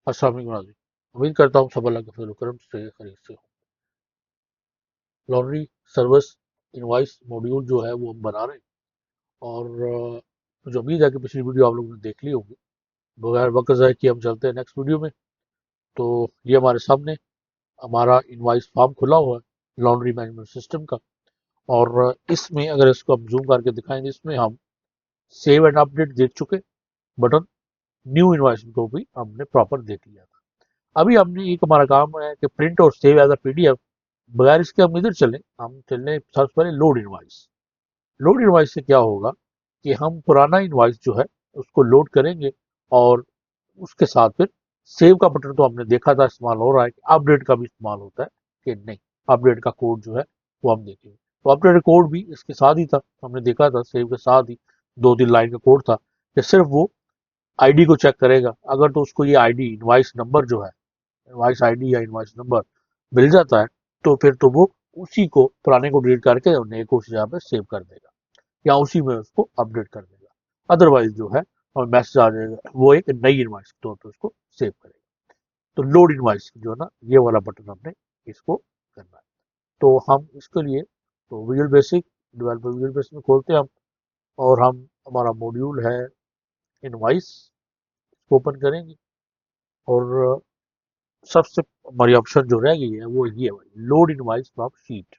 अस्सलाम वालेकुम नाज़रीन। उम्मीद करता हूँ सब अल्लाह के फजल करम से खैरियत से हो। लॉन्ड्री सर्विस इनवॉइस मॉड्यूल जो है वो हम बना रहे हैं और मुझे उम्मीद है कि पिछली वीडियो आप लोगों ने देख ली होगी। बगैर वक्त ज़ाय किए हम चलते हैं नेक्स्ट वीडियो में। तो ये हमारे सामने हमारा इनवॉइस फॉर्म खुला हुआ है लॉन्ड्री मैनेजमेंट सिस्टम का। और इसमें अगर इसको हम जूम करके दिखाएंगे, इसमें हम सेव एंड अपडेट देख चुके बटन, न्यू इनवॉइस को भी हमने प्रॉपर देख लिया था। अभी हमने एक हमारा काम है कि प्रिंट और सेव एज अ पीडीएफ। बगैर इसके हम इधर चले, हम चलने सबसे पहले लोड इनवॉइस। लोड इनवॉइस से क्या होगा कि हम पुराना इनवॉइस जो है उसको लोड करेंगे और उसके साथ फिर सेव का बटन तो हमने देखा था इस्तेमाल हो रहा है, कि अपडेट का भी इस्तेमाल होता है कि नहीं। अपडेट का कोड जो है वो हम देखेंगे, तो अपडेट कोड भी इसके साथ ही था, हमने देखा था सेव के साथ ही 2-3 लाइन का कोड था कि सिर्फ वो आईडी को चेक करेगा। अगर तो उसको ये आईडी इनवॉइस नंबर जो है, इनवॉइस आईडी या इनवॉइस नंबर मिल जाता है, तो फिर तो वो उसी को पुराने को डिलीट करके और नए को उस जगह पे सेव कर देगा या उसी में उसको अपडेट कर देगा। अदरवाइज जो है और मैसेज आ जाएगा, वो एक नई इनवॉइस के तौर पर उसको सेव करेगा। तो लोड इनवॉइस जो है ना, ये वाला बटन हमने इसको करना है। तो हम इसके लिए तो visual basic developer visual basic में खोलते हैं हम, और हम हमारा मॉड्यूल है इनवॉइस, ओपन करेंगे। और सबसे हमारी ऑप्शन जो रह गई है वो ये है, लोड इनवॉइस फ्रॉम शीट।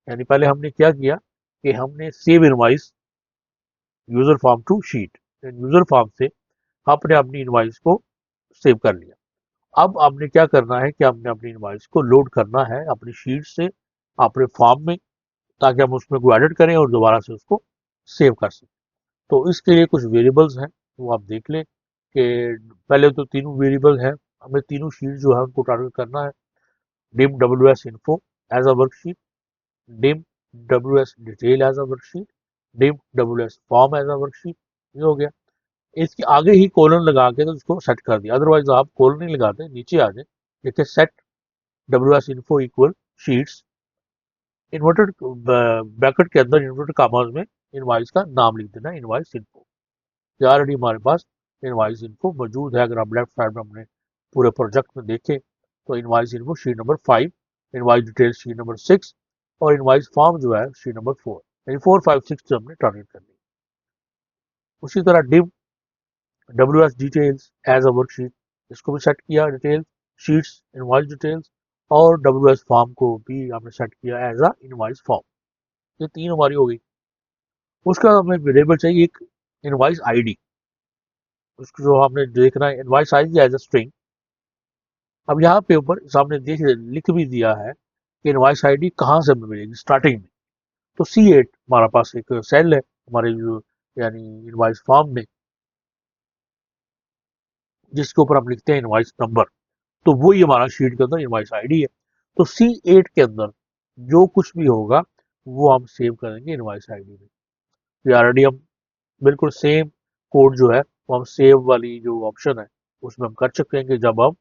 यानी पहले हमने क्या किया कि हमने save invoice user form to sheet, user form से आपने अपनी इनवॉइस को सेव कर लिया। अब आपने क्या करना है कि हमने अपनी इनवॉइस को लोड करना है अपनी शीट से अपने फॉर्म में, ताकि हम उसमें को एडिट करें और दोबारा से उसको सेव कर सकें। तो इसके लिए कुछ वेरिएबल्स हैं, वो आप देख लें कि पहले तो तीनों वेरिएबल हैं, हमें तीनों शीट जो है उनको टारगेट करना है। dim ws info as a worksheet, dim ws detail as a worksheet, dim ws form as a worksheet। ये हो गया। इसके आगे ही कोलन लगा के तो उसको सेट कर दिया, अदरवाइज आप कोलन नहीं लगाते, नीचे आ जाए, देखिए set ws info equal sheets, inverted bracket के अंदर इन्वर्टेड कॉमास में इनवॉइस का नाम लिख देना, इनवॉइस इन्फो। ऑलरेडी हमारे पास इनवॉइस इन्फो मौजूद है। अगर हम लेफ्ट साइड में हमने पूरे प्रोजेक्ट में देखें तो invoice info sheet number 5, invoice detail sheet number 6 और इनवॉइस फॉर्म जो है शीट नंबर 4, यानी 4, 5, 6 से हमने टारगेट कर ली। उसी तरह dim W S details as a worksheet, इसको भी सेट किया, डिटेल शीट्स इनवॉइस डिटेल्स, और डब्ल्यू एस फॉर्म को भी हमने सेट किया एज अ इनवॉइस फॉर्म। ये तीन हमारी हो गई। उसका हमें वेरिएबल चाहिए एक इनवॉइस आईडी, उसको जो हमने देखना है invoice ID as a string. अब यहाँ पे ऊपर सामने देख लिख भी दिया है कि इनवॉइस आईडी कहाँ से हमें मिलेगी, स्टार्टिंग में। तो C8 हमारा पास एक सेल है हमारे जो यानी इनवॉइस फॉर्म में, जिसके ऊपर हम लिखते हैं इनवॉइस नंबर। तो वही हमारा शीट के अंदर इनवॉइस आईडी है। तो C8 के अंदर जो कुछ भी होगा वो हम सेव करेंगे इनवॉइस आईडी में। तो ऑलरेडी हम बिल्कुल सेम कोड जो है वो हम सेव वाली जो ऑप्शन है उसमें हम कर चुके हैं कि जब हम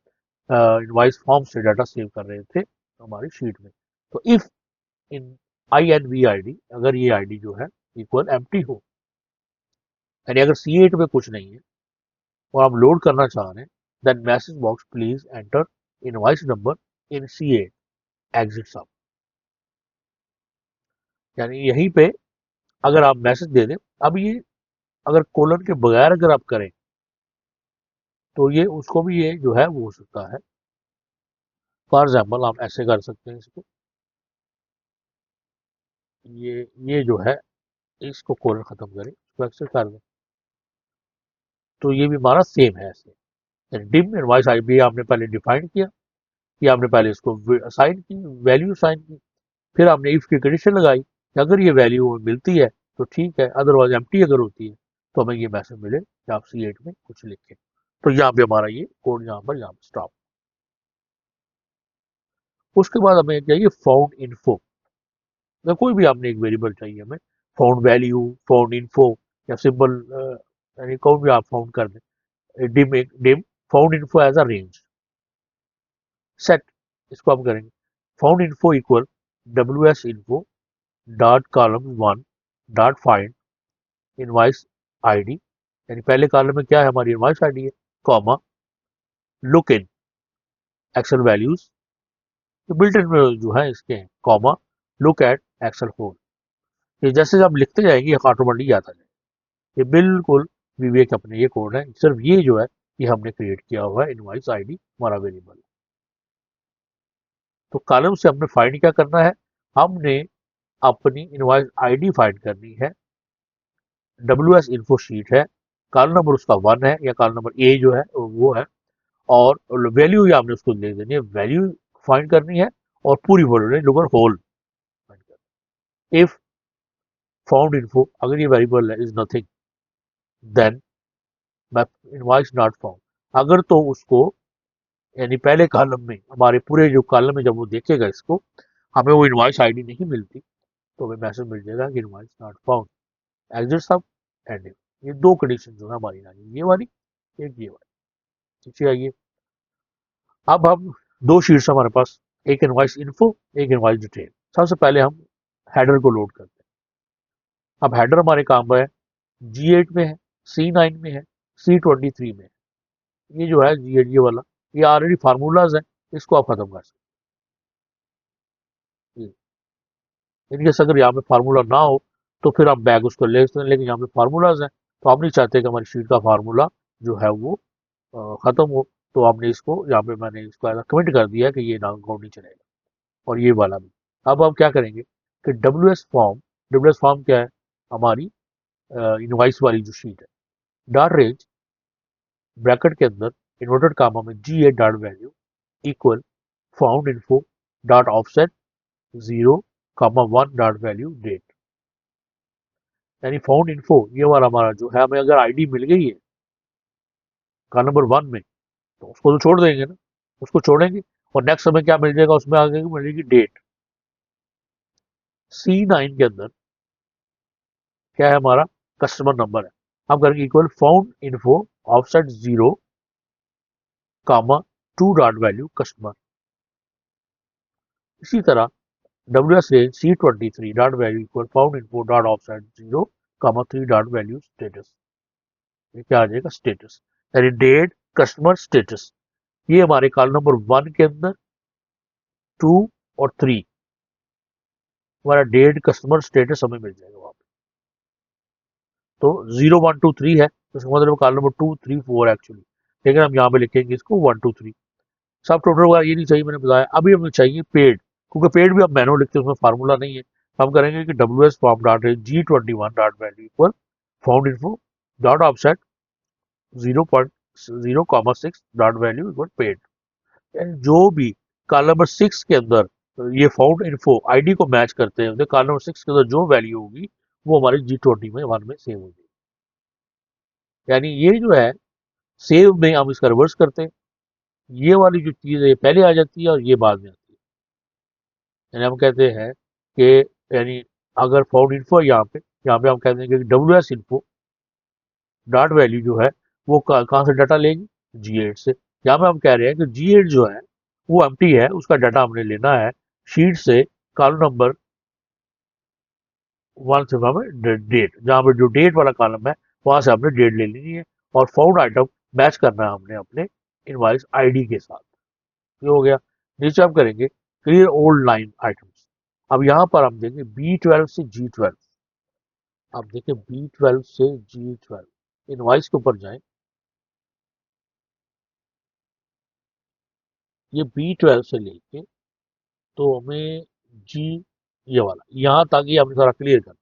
इनवॉइस फॉर्म से डाटा सेव कर रहे थे हमारी शीट में। तो if in I N V I D, अगर ये आईडी जो है इक्वल एम्प्टी हो, यानी अगर C8 में कुछ नहीं है और हम लोड करना चाह रहे हैं, then message box please enter invoice number in C8 exit sub. यानी यहीं पे अगर आप मैसेज दे दें, अब ये अगर कोलन के बगैर अगर आप करें तो ये उसको भी ये जो है वो हो सकता है। फॉर एग्जाम्पल आप ऐसे कर सकते हैं इसको, ये जो है इसको कोलन खत्म करें, इसको एक्सेस कर दें, तो ये भी हमारा सेम है ऐसे। डिम इनवॉइस आईडी आपने पहले डिफाइन किया, कि आपने पहले इसको असाइन की, वैल्यू असाइन की, फिर आपने इफ की कंडीशन लगाई कि अगर ये वैल्यू मिलती है तो ठीक है, अदरवाइज एम्प्टी अगर होती है तो हमें ये मैसेज मिले कि आप C8 में कुछ लिखें। तो यहाँ पे हमारा ये कोड यहाँ पर स्टॉप। उसके बाद हमें चाहिए फाउंड इन्फो, या कोई भी आपने एक वेरिएबल चाहिए हमें, फाउंड वैल्यू, फाउंड इन्फो, या सिंबल, यानी कोई भी आप फाउंड कर दें। Dim found info as a range set, इसको हम करेंगे found info equal ws info dot column 1 dot find invoice ID, यानी पहले कॉलम में क्या है हमारी इनवॉइस आईडी है, comma look in excel values, तो बिल्ट इन में जो है इसके हैं comma look at excel whole. ये जैसे आप लिखते जाएंगे ये ऑटोमेटिक आता जाएगा। ये बिल्कुल विवेक अपने ये कोड है, सिर्फ ये जो है ये हमने क्रिएट किया हुआ है इनवॉइस आईडी हमारा वेरिएबल। तो कॉलम से हमने फाइंड क्या करना है, हमने अपनी इनवॉइस आईडी फाइंड करनी है। WS इन्फो शीट है, कॉलम नंबर उसका 1 है या कॉलम नंबर A जो है वो है, और वैल्यू ही आपने उसको दे देनी है, वैल्यू फाइंड करनी है और पूरी वैल्यू लुक और होल फाइंड करनी है। इफ फाउंड इन्फो, अगर ये वेरिएबल है is nothing then invoice not found, अगर तो उसको यानी पहले कॉलम में हमारे पूरे जो कॉलम में जब वो देखेगा इसको हमें वो इनवॉइस आईडी नहीं मिलती तो हमें मैसेज मिल जाएगा कि इनवॉइस नॉट फाउंड, एग्जिट सब एंडिंग। ये दो कंडीशन जो है हमारी आनी, ये वाली एक ये वाली। ठीक है, ये अब हम दो शीट्स हमारे पास, एक इनवॉइस इन्फो एक इनवॉइस डिटेल। सबसे पहले हम हेडर को लोड करते हैं। अब हेडर हमारे काम है G8 में है, C9 में है, C23 में है। ये जो है G8 ये वाला ये ऑलरेडी फार्मूलाज है, इसको आप खत्म कर सकते हैं। इनके अगर यहाँ पे फार्मूला ना हो तो फिर आप बैग उसको ले सकते हैं, लेकिन यहाँ पे फार्मूलाज हैं तो आप नहीं चाहते कि हमारी शीट का फार्मूला जो है वो खत्म हो, तो आपने इसको यहाँ पे मैंने इसको ऐसा कमेंट कर दिया कि ये नाम काउंट नहीं चलेगा, और ये वाला भी। अब हम क्या करेंगे कि डब्ल्यू एस फॉर्म क्या है, हमारी इनवाइस वाली जो शीट है, डॉट रेंज ब्रैकेट के अंदर इन्वर्टेड कामा में G8 dot value equal found info dot offset 0, 1 dot value date. यानी फाउंड इन्फो ये वाला हमारा जो है, हमें अगर आईडी मिल गई है का नंबर 1 में तो उसको तो छोड़ देंगे ना, उसको छोड़ेंगे और नेक्स्ट हमें क्या मिल जाएगा, उसमें आगे मिलेगी डेट। C9 के अंदर क्या है हमारा कस्टमर नंबर है, हम करेंगे equal found info offset 0, 2 dot value customer. इसी तरह WS range C23 dot value equal found info dot offset 0, 3 dot value status. ये क्या आ जाएगा स्टेटस, यानी डेट कस्टमर स्टेटस। ये हमारे कॉलम नंबर 1 के अंदर 2 और 3 हमारा डेट कस्टमर स्टेटस हमें मिल जाएगा वहां पे। तो 0, 1, 2, 3 है तो इसका मतलब कॉलम नंबर 2, 3, 4 एक्चुअली, लेकिन हम यहाँ पे लिखेंगे इसको 1, 2, 3। सब टोटल वगैरह ये नहीं चाहिए, मैंने बताया। अभी हमें चाहिए पेड, क्योंकि पेड भी हम मैनुअल लिखते हैं, उसमें फार्मूला नहीं है। हम करेंगे कि WS form dot G21 dot value equal found info dot offset 0.0, 6 dot value equal paid. जो भी कॉलम नंबर 6 के अंदर ये फाउंड इन्फो आईडी को मैच करते हैं, कॉलम नंबर 6 के अंदर जो वैल्यू होगी वो हमारी G20 में 1 में सेव हो जाएगी। यानी ये जो है सेव में हम इसका रिवर्स करते हैं, ये वाली जो चीज़ है ये पहले आ जाती है और ये बाद में आती है। यानी हम कहते हैं कि यानी अगर फाउंड इन्फो यहाँ पे हम कहते हैं कि WS इन्फो डॉट वैल्यू जो है वो कहाँ से डाटा लेगी, G8 से। यहाँ पे हम कह रहे हैं कि G8 जो है वो एम्प्टी है, उसका डाटा हमने लेना है शीट से कॉलम नंबर 1 से हमें डेट, जहाँ पर जो डेट वाला कॉलम है वहां से हमने डेट ले लेनी है और फाउंड आइटम मैच करना है हमने अपने इनवाइस आईडी के साथ। ये हो गया। नीचे हम करेंगे क्लियर ओल्ड लाइन आइटम्स। अब यहाँ पर हम देंगे B12 से G12। अब देखिए B12 से G12 इनवाइस के ऊपर जाएं, ये B12 से लेके तो हमें जी ये वाला यहाँ तक ये हमने सारा क्लियर कर,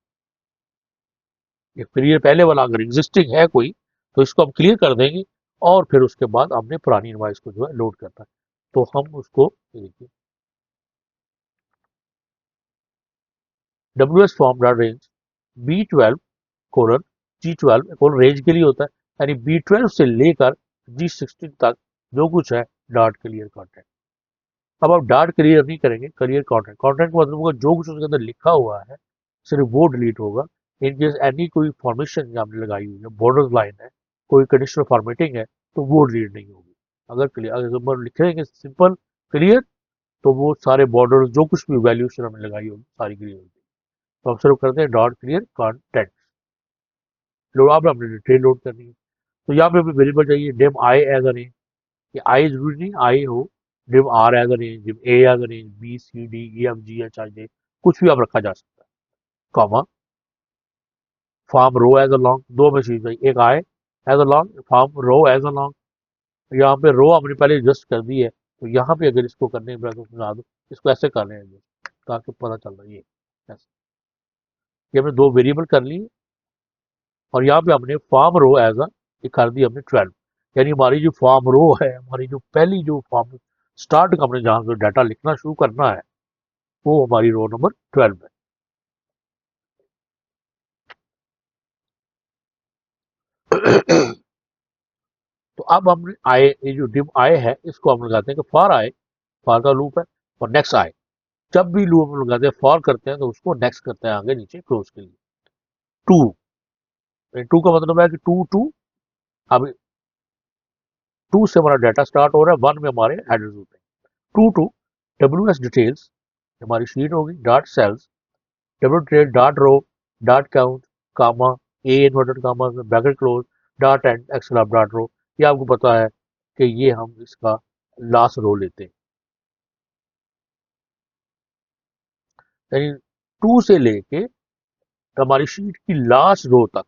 ये क्लियर पहले वाला अगर एग्जिस्टिंग है कोई तो इसको हम क्लियर कर देंगे और फिर उसके बाद हमने पुरानी इनवाइस को जो है लोड करना है। तो हम उसको देखिए WS form dot range B12:G12 call range के लिए होता है, यानी B12 से लेकर G16 तक जो कुछ है डॉट क्लियर कंटेंट। अब आप डॉट क्लियर नहीं करेंगे, क्लियर कंटेंट, कंटेंट का मतलब होगा जो कुछ उसके अंदर लिखा हुआ है सिर्फ वो डिलीट होगा। इन केस एनी कोई फॉर्मेशन आपने लगाई हुई है, बॉर्डर लाइन है, कोई कंडीशनल फॉर्मेटिंग है तो वो डिलीट नहीं होगी। अगर क्लियर अगर लिखेंगे सिंपल क्लियर तो वो सारे बॉर्डर जो कुछ भी वैल्यूशन हमने लगाई होगी सारी क्लियर होगी। तो हम सिर्फ करते हैं डॉट क्लियर कंटेंट। लोड आप हमने डिटेल लोड करनी है, तो यहाँ पे हमें वेरिएबल चाहिए डेम आई अगर है, कि आई जरूरी नहीं आई हो, dim r as a range, dim a as a range, b c d e f g h i j, कुछ भी आप रखा जा सकता है, comma form row as a long, दो में चीज है, एक i as a long, form row as a long. यहाँ पे रो हमने पहले एडजस्ट कर दी है, तो यहाँ पे अगर इसको करने के बाद समझा दो, इसको ऐसे कर रहे हैं ताकि पता चल रहा है ये ऐसे। ये हमने दो वेरिएबल कर लिए, और यहाँ पे हमने फार्म रो एज अ कर दी हमने 12, यानी हमारी जो फार्म रो है, हमारी जो पहली जो फार्म स्टार्ट का हमने जहाँ से डाटा लिखना शुरू करना है, वो हमारी रो नंबर 12 है। तो अब हमने आए, ये जो डिव आए है, इसको हम लगाते हैं कि फॉर आए, फॉर का लूप है, और नेक्स्ट आए, जब भी लूप हम लगाते हैं फॉर करते हैं तो उसको नेक्स्ट करते हैं आगे नीचे क्लोज के लिए। टू, टू का मतलब है कि टू टू, अब टू से हमारा डाटा स्टार्ट हो रहा है, वन में हमारे हेडर्स होते हैं। To to W S details, हमारी शीट होगी, dot cells, W detail dot row dot count, comma A inverted comma bracket close, dot end xlup dot row. ये आपको पता है कि ये हम इसका लास्ट रो लेते हैं, यानी टू से लेके हमारी शीट की लास्ट रो तक,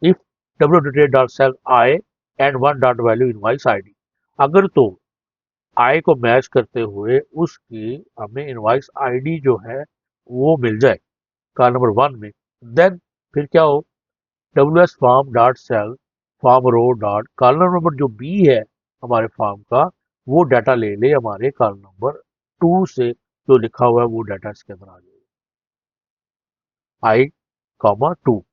if W detail dot cell I and one dot value invoice ID, अगर तो आई को मैच करते हुए उसकी हमें इनवाइस आईडी जो है वो मिल जाए कॉल नंबर वन में, देन फिर क्या हो, W S form dot cell form row dot column number जो बी है हमारे फार्म का, वो डाटा ले ले हमारे कॉलम नंबर टू से, जो लिखा हुआ है वो डाटा इसके अंदर आ जाएगा, आई कॉमा टू,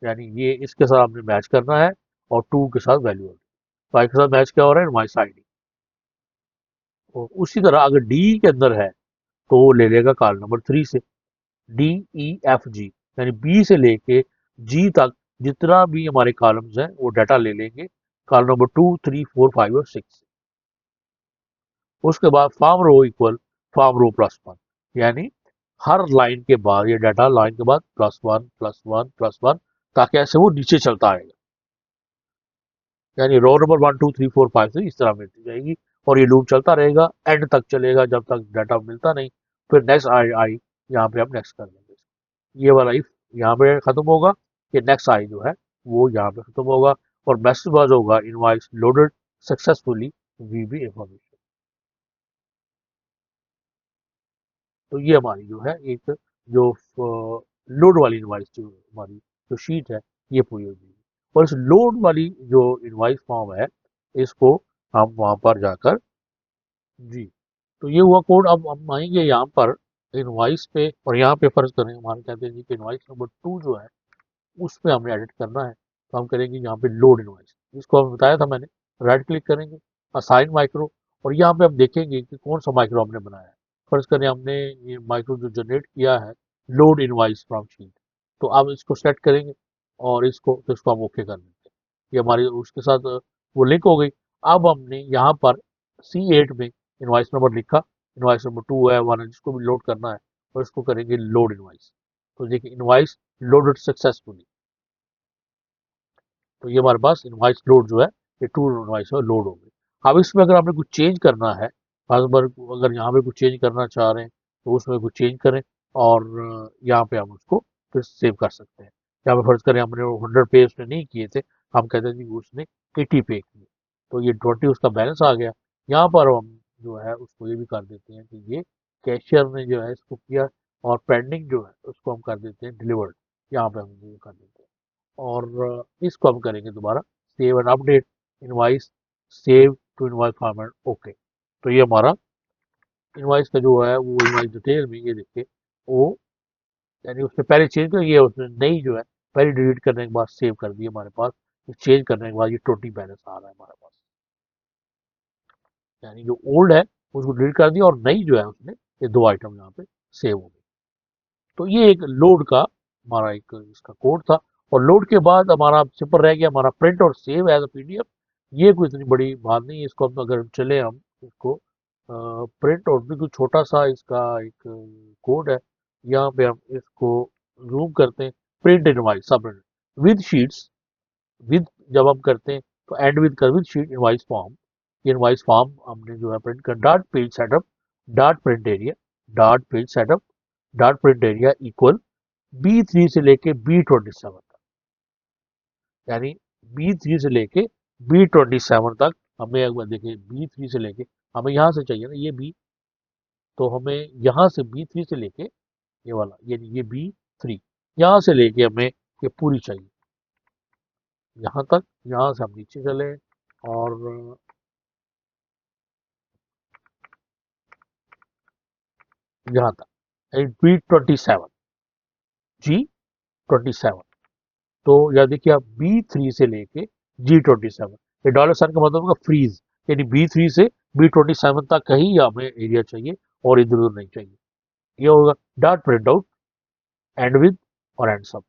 यानी ये इसके साथ आपने मैच करना है, और टू के साथ वैल्यू होगी, तो आई के साथ मैच क्या हो रहा है, इनवाइस आईडी। और उसी तरह अगर डी के अंदर है तो वो ले लेगा कॉलम नंबर थ्री से, डी ई एफ जी, यानी बी से लेके जी तक जितना भी हमारे कॉलम्स हैं वो डाटा ले लेंगे column number two three four five और सिक्स। उसके बाद फार्म रो इक्वल फार्म रो प्लस वन, यानी हर लाइन के बाद ये डाटा लाइन के बाद plus one plus one plus one, ताकि ऐसे वो नीचे चलता आएगा, यानी row number one two three four five से इस तरह मिलती जाएगी, और ये लूप चलता रहेगा, एंड तक चलेगा जब तक डाटा मिलता नहीं, फिर नेक्स्ट आई आई यहाँ पे हम नेक्स्ट कर देंगे, ये वाला इफ यहाँ पे खत्म होगा, ये नेक्स्ट आई जो है वो यहाँ पे खत्म होगा, और मैसेज बाज होगा इनवाइस लोडेड सक्सेसफुली वीबी इंफॉर्मेशन। तो ये हमारी जो है एक जो लोड वाली इनवाइस जो हमारी जो शीट है ये पूरी हो जाएगी, और इस लोड वाली जो इनवाइस फॉर्म है इसको हम वहां पर जाकर, जी, तो ये हुआ कोड। अब हम आएंगे यहाँ पर इनवाइस पे, और यहाँ पे फर्ज करें हमारे कहते हैं जी कि इनवाइस नंबर टू जो है उस पे हमें एडिट करना है, तो हम करेंगे यहाँ पे लोड इनवाइस, जिसको हम बताया था मैंने, राइट क्लिक करेंगे, असाइन माइक्रो, और यहाँ पे हम देखेंगे कि कौन सा माइक्रो हमने बनाया है। फर्ज करें हमने ये माइक्रो जो जनरेट किया है लोड इनवाइस फ्रॉम शीट, तो अब इसको सेलेक्ट करेंगे और इसको हम ओके कर देंगे, ये हमारी उसके साथ वो लिंक हो गई। अब हमने यहाँ पर C8 में इनवाइस नंबर लिखा, इनवाइस नंबर टू है वन है जिसको भी लोड करना है, और इसको करेंगे लोड इनवाइस, तो देखिए इनवाइस लोडेड सक्सेसफुली, तो ये हमारे पास इनवाइस लोड जो है ये टू इनवाइस में लोड हो गई। अब इसमें अगर आपने कुछ चेंज करना है, बार अगर यहाँ पे कुछ चेंज करना चाह रहे हैं तो उसमें कुछ चेंज करें, और यहाँ पे हम उसको फिर सेव कर सकते हैं। यहाँ पे फर्ज करें हमने 100 पे उसने नहीं किए थे, हम कहते हैं जी उसने 80 पे किए, तो ये 20 उसका बैलेंस आ गया। यहाँ पर हम जो है उसको ये भी कर देते हैं कि ये कैशियर ने जो है इसको किया, और पेंडिंग जो है उसको हम कर देते हैं डिलीवर्ड, यहाँ पे हम ये कर देते हैं, और इसको हम करेंगे दोबारा save and update invoice, save to invoice format, okay. तो ये हमारा इनवाइस का जो है वो इनवाइस डिटेल में ये देखिए वो, यानी उसने पहले चेंज कर किया, उसने नई जो है पहले डिलीट करने के बाद सेव कर दी हमारे पास, चेंज करने के बाद ये टोटल बैलेंस आ रहा है हमारे पास, यानी जो ओल्ड है उसको डिलीट कर दिया, और नई जो है उसने ये दो आइटम यहाँ पे सेव हो गई। तो ये एक लोड का हमारा एक इसका कोड था, और लोड के बाद हमारा सिंपल रह गया हमारा प्रिंट और सेव एज अ पीडीएफ। ये कोई इतनी बड़ी बात नहीं है, इसको हम अगर चले हम इसको प्रिंट, और बिल्कुल छोटा सा इसका एक कोड है, यहाँ पे हम इसको जूम करते हैं, प्रिंट इनवाइस सब विद शीट्स, विद जब हम करते हैं तो एंड विद कर with sheet invoice form, invoice form हमने जो है प्रिंट कर dot page setup dot print area dot page setup dot print area equal B3 से लेके B27 तक, यानी B3 से लेके B27 तक हमें एक बार देखिए B3 से लेके हमें यहाँ से चाहिए ना ये B, तो हमें यहाँ से B3 से लेके ये वाला यानी ये B3 यहाँ से लेके हमें ये पूरी चाहिए यहाँ तक, यहाँ से हम नीचे चले और यहाँ तक B27 G27, तो या देखिए आप B3 से लेके G27, ये डॉलर साइन का मतलब होगा फ्रीज, यानी B3 से B27 तक का ही हमें एरिया चाहिए और इधर उधर नहीं चाहिए। ये होगा dot print out and with और एंड सब।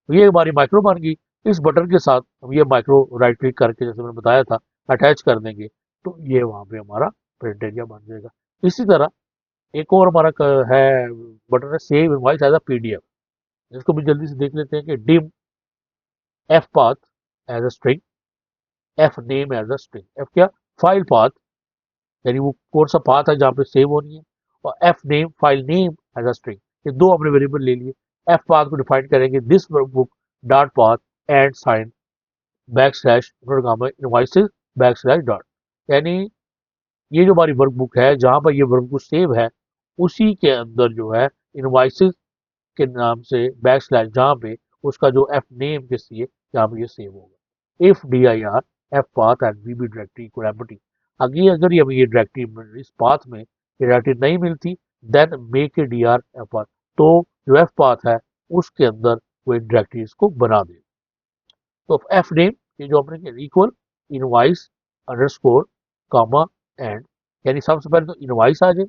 तो ये हमारी माइक्रो बन गई। इस बटन के साथ हम ये माइक्रो राइट क्लिक करके जैसे मैंने बताया था अटैच कर देंगे तो ये वहाँ पे हमारा प्रिंट एरिया बन जाएगा। इसी तरह एक और हमारा है बटन है save invoice as a PDF, इसको भी जल्दी से देख लेते हैं कि dim F path as a string, F name as a string. F क्या? फाइल पाथ, यानी वो कौन सा पाथ है जहाँ पे सेव होनी है, और F name file name as a string. ये दो हमने वेरिएबल ले लिए। एफ पाथ को डिफाइन करेंगे this workbook dot path and sign backslash invoices backslash dot, यानी ये जो हमारी वर्कबुक है जहाँ पर ये वर्कबुक सेव है उसी के अंदर जो है इनवॉइसेस के नाम से बैक स्लैश जहाँ पे उसका जो एफ नेम के सी जहाँ पे ये सेव होगा। If D I R F path and V B directory को एम्प्टी, आगे अगर ये हमें ये डायरेक्टरी इस पाथ में ये डायरेक्टरी नहीं मिलती then make a D R F path, तो जो एफ पाथ है उसके अंदर वो डायरेक्टरीज को बना दे। तो एफ नेम ये जो अपने equal invoice underscore comma and, यानी सबसे पहले तो इनवाइस आ जाए,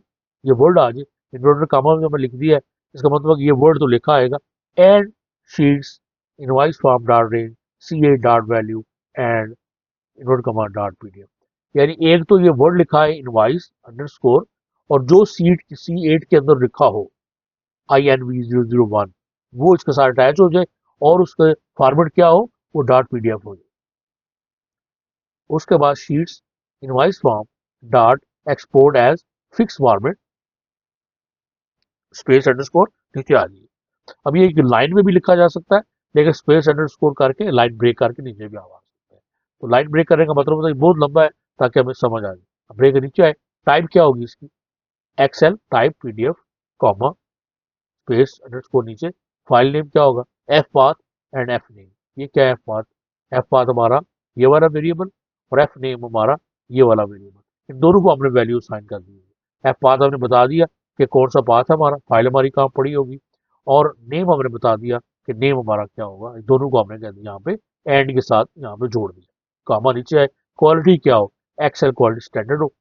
ये वर्ड आ जाए, इन्वर्टर कामा में मैंने लिख दिया है, इसका मतलब ये वर्ड तो लिखा आएगा। And sheets invoice form dot range C8 dot value and inverter comma dot PDF, यानी एक तो ये वर्ड लिखा है इनवाइस अंडरस्कोर और जो C8 के अंदर लिखा हो INV001 वो इसके साथ अटैच हो जाए और उसका फॉर्मेट क्या हो वो डॉट पीडीएफ हो जाए। उसके बाद sheets invoice form dot export as fix format space underscore नीचे आ जाइए। अब ये एक लाइन में भी लिखा जा सकता है लेकिन स्पेस अंडरस्कोर करके लाइन ब्रेक करके नीचे भी आ सकते हैं। तो लाइन ब्रेक करने का मतलब होता है बहुत लंबा है ताकि हमें समझ आ जाए। ब्रेक नीचे आए, टाइप क्या होगी इसकी excel type PDF comma space underscore नीचे फाइल नेम क्या होगा F path and F name. ये क्या है एफ पाथ हमारा ये वाला वेरिएबल और एफ नेम हमारा ये वाला वेरिएबल, इन दोनों को हमने वैल्यू साइन कर दी है। एफ पाथ हमने बता दिया कि कौन सा पाथ है हमारा, फाइल हमारी कहाँ पड़ी होगी, और नेम हमने बता दिया कि नेम हमारा क्या होगा। इन दोनों को हमने कह दिया यहाँ पे एंड के साथ यहाँ पे जोड़ दिया। कामा नीचे है, क्वालिटी क्या हो एक्सेल क्वालिटी स्टैंडर्ड हो,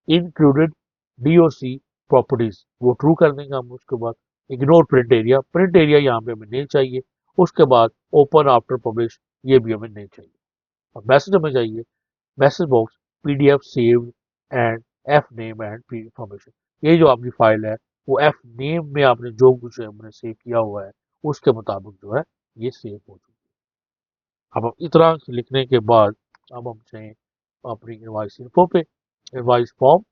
इंक्लूडेड DOC प्रॉपर्टीज वो ट्रू कर देंगे हम। उसके बाद इग्नोर प्रिंट एरिया यहाँ पे हमें नहीं चाहिए। उसके बाद ओपन आफ्टर पब्लिश ये भी हमें नहीं चाहिए। और मैसेज हमें चाहिए message box PDF saved and F name and information, ये जो आपकी फाइल है वो एफ नेम में आपने जो कुछ हमने सेव किया हुआ है उसके मुताबिक जो है ये सेव हो चुकी है। अब हम इतना लिखने के बाद अब हम चाहें अपनी इनवाइस इन्फो पे इनवाइस फॉर्म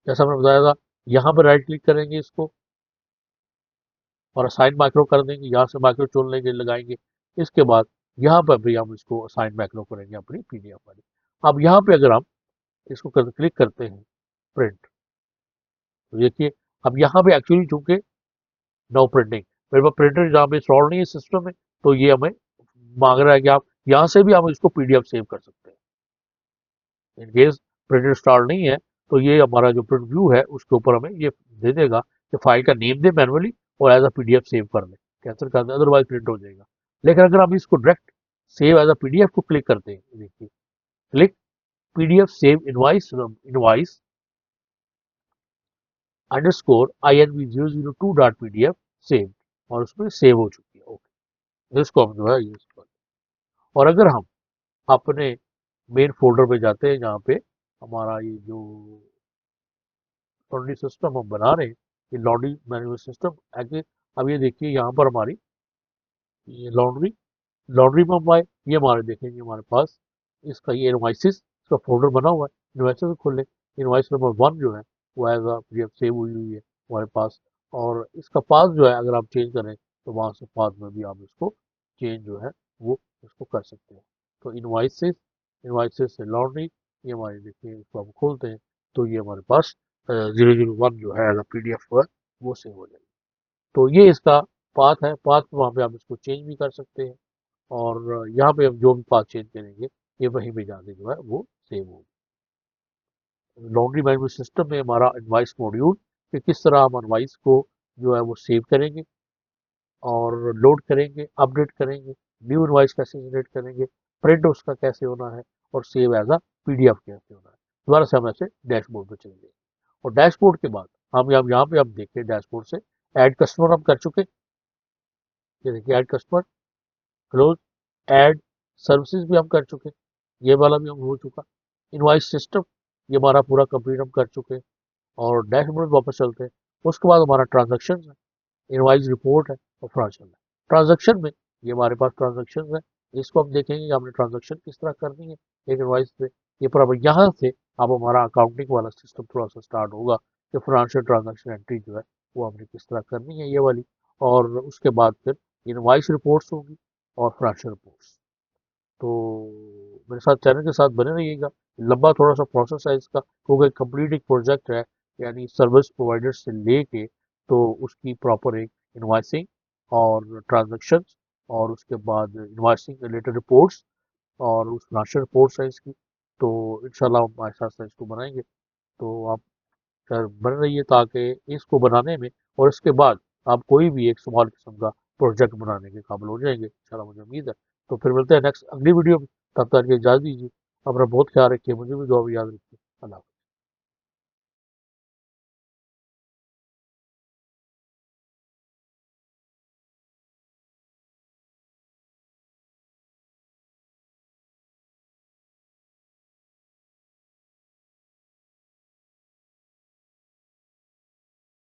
जैसा मैंने बताया था यहाँ पर राइट क्लिक करेंगे इसको और असाइन माइक्रो कर देंगे, यहाँ से माइक्रो चुन लेंगे लगाएंगे। इसके बाद यहाँ पर भी हम इसको असाइन माइक्रो करेंगे अपनी PDF वाली। अब यहाँ पे अगर हम इसको क्लिक करते हैं प्रिंट, तो देखिए अब यहाँ पे एक्चुअली चूंकि नो प्रिंटिंग मेरे पास प्रिंटर जहाँ पे इंस्टॉल नहीं है सिस्टम में, तो ये हमें मांग रहा है कि आप यहाँ से भी हम इसको PDF सेव कर सकते हैं। इन केस प्रिंटर इंस्टॉल नहीं है तो ये हमारा जो प्रिंट व्यू है उसके ऊपर हमें ये दे देगा कि फाइल का नेम दे मैनुअली और एज अ PDF सेव कर ले, कैंसिल कर दे अदरवाइज प्रिंट हो जाएगा। लेकिन अगर हम इसको direct save as a PDF को क्लिक करते हैं, देखिए click PDF save invoice underscore INV002 dot PDF save, और उसमें सेव हो चुकी है। ओके, इसको हम जो है यूज कर, और अगर हम अपने मेन फोल्डर पे जाते हैं जहाँ पे हमारा ये जो लॉन्ड्री सिस्टम हम बना रहे हैं, ये लॉन्ड्री मैनेजमेंट सिस्टम आगे, अब ये देखिए यहाँ पर हमारी ये लॉन्ड्री में हम आए, ये हमारे देखेंगे हमारे पास इसका ये इनवाइसिस इसका फोल्डर बना हुआ है, इनवाइसिस को खोल लें। इनवाइस नंबर 1 जो है वो एज अ पीडीएफ सेव हुई हुई है हमारे पास, और इसका पाथ जो है अगर आप चेंज करें तो वहाँ से पाथ में भी आप इसको चेंज जो है वो इसको कर सकते हैं। तो इनवाइसिस, इनवाइसिस से लॉन्ड्री, ये हमारी देखिए इसको हम खोलते हैं तो ये हमारे पास 001 जो है एज अ पीडीएफ है वो सेव हो जाएगी। तो ये इसका पाथ है, पाथ वहाँ पे आप इसको चेंज भी कर सकते हैं, और यहाँ पे हम जो भी पाथ चेंज करेंगे ये वहीं पे जाके जो है वो सेव होगा। लॉन्ड्री मैनेजमेंट सिस्टम में हमारा इनवाइस मॉड्यूल कि किस तरह हम इनवाइस को जो है वो सेव करेंगे और लोड करेंगे, अपडेट करेंगे, न्यू इनवाइस कैसे जनरेट करेंगे, प्रिंट उसका कैसे होना है, और सेव एज अ पीडीएफ कैसे होना है। दोबारा से हम ऐसे डैशबोर्ड पे चलेंगे, और डैशबोर्ड के बाद हम यहाँ पे हम देखते हैं डैशबोर्ड से ऐड कस्टमर हम कर चुके, ये देखिए add customer, close, add services भी हम कर चुके, ये वाला भी हम हो चुका। इनवाइस सिस्टम ये हमारा पूरा कंप्लीट हम कर चुके हैं, और डैशबोर्ड वापस चलते हैं। उसके बाद हमारा ट्रांजैक्शन है, इनवाइस रिपोर्ट है, और फ्रैक्शन है। ट्रांजैक्शन में ये हमारे पास ट्रांजैक्शन है, इसको हम देखेंगे कि हमने ट्रांजैक्शन किस तरह करनी है एक इनवाइस पे। ये पर अब यहाँ से अब हमारा अकाउंटिंग वाला सिस्टम थोड़ा सा स्टार्ट होगा कि फाइनेंशियल ट्रांजैक्शन एंट्री जो है वो हमने किस तरह करनी है ये वाली, और उसके बाद फिर इनवाइस रिपोर्ट्स होंगी और फाइनेंशियल रिपोर्ट्स। तो मेरे साथ चैनल के साथ बने रहिएगा। लंबा थोड़ा सा प्रोसेस है इसका, क्योंकि कंप्लीट एक प्रोजेक्ट है, यानी सर्विस प्रोवाइडर से लेके तो उसकी प्रॉपर एक इनवाइसिंग और ट्रांजेक्शन, और उसके बाद इनवाइसिंग रिलेटेड रिपोर्ट्स और उस फाइनेंशियल रिपोर्ट्स है इसकी। तो इंशाल्लाह हम हमारे साथ साथ इसको बनाएंगे। तो आप खैर बने रहिए ताकि इसको बनाने में और इसके बाद आप कोई भी एक स्मॉल किस्म का प्रोजेक्ट बनाने के काबिल हो जाएंगे, इंशाल्लाह मुझे उम्मीद है। तो फिर मिलते हैं नेक्स्ट अगली वीडियो में, तब तक के इजाज़त दीजिए। अपना बहुत ख्याल रखिए, मुझे भी दुआ में याद रखिए। अल्लाह।